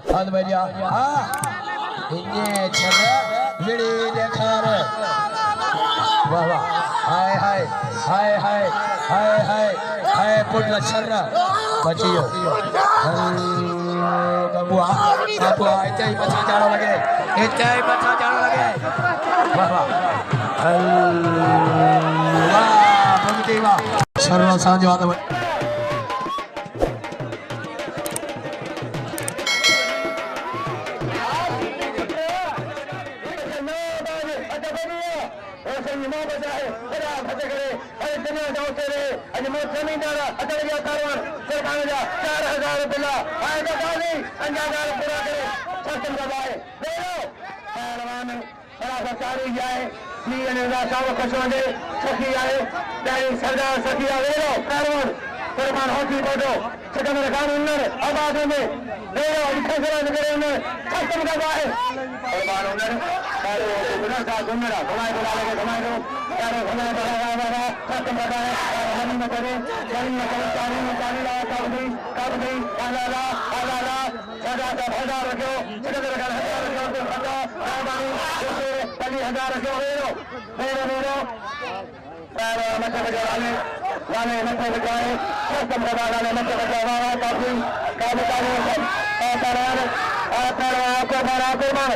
Hadi media. Ini cara beli dekar. Wah wah. Hai hai hai hai hai hai hai putla cara. Baciyo. Kamu itu macam jalan lagi. Itu macam jalan lagi. Wah wah. Wah begitu wah. Sarwa sanjo ada. Kurban hoki bodo sekarang kan ular abad में देखो इखसरा नगर में खत्म कर रहा है kurban ular kalau benar सा गुमरा घुमाए बुला लेके घुमाए दो यारो घुमाए बड़ा खत्म कर रहा है हम न करे चाली ला कब नहीं आला सदा का हजार रखो सेकंड का हजार रखो तो पता बानी पली हजार रखो मेरो पर मत बजाने वाले मत बजाए खत्म कर वाले मत बजावा काफी काबू कुर्बान